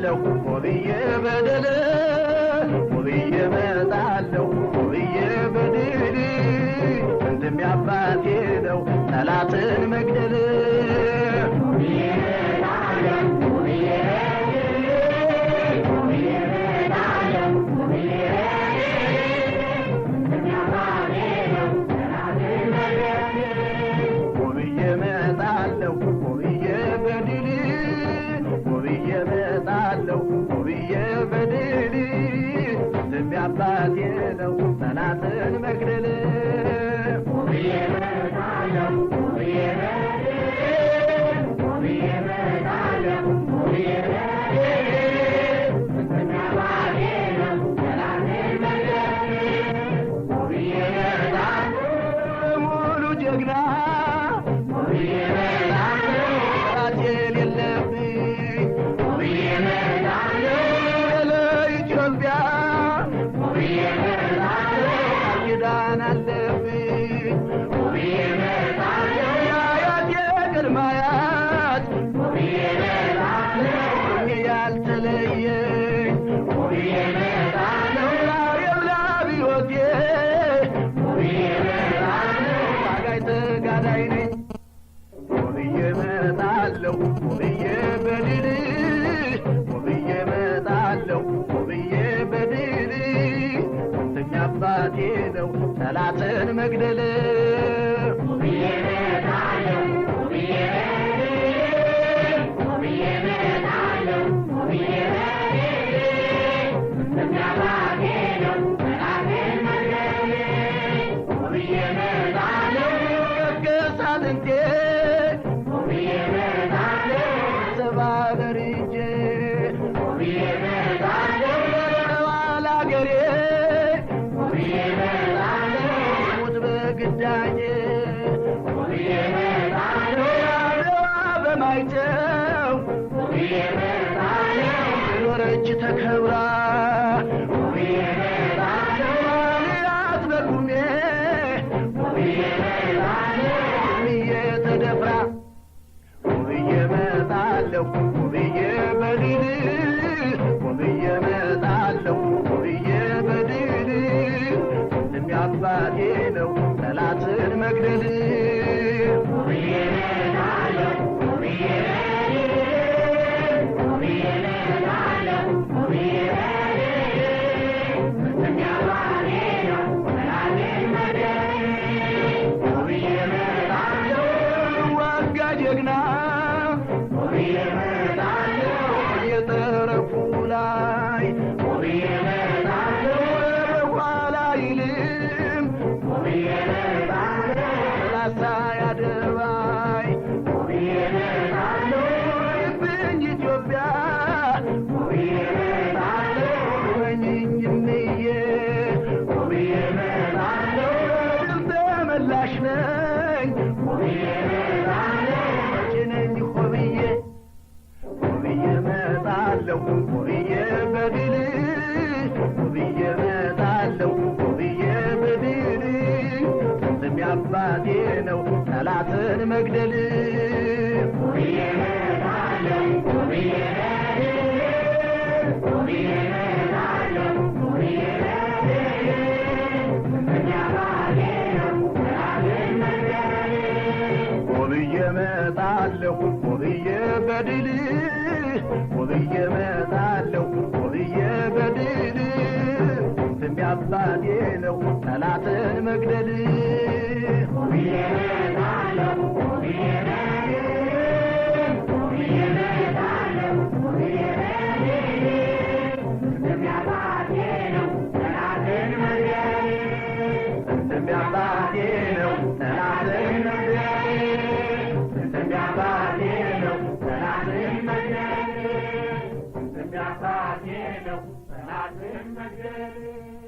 መጣለሁ ብዬ በድል ብዬ መጣለሁ ብዬ በድል ወንድም ያባቴ ነው ጠላትን መግደል አባቴ ነው ጠላትን መግደል ሙሉ ጀግና አባቴ ነው ጠላትን መግደል ኖረች ተከብራ በቁሜ ተደፍራ ብዬ መጣለሁ ብዬ በድል ብዬ መጣለሁ ብዬ በድል ወንድም ያባቴ ነው ጠላትን መግደል አባቴ ነው ጠላትን መግደል መጣለሁ ብዬ በድል ብዬ መጣለሁ ብዬ በድል ወንድም ያባቴ ነው ጠላትን መግደል Not in the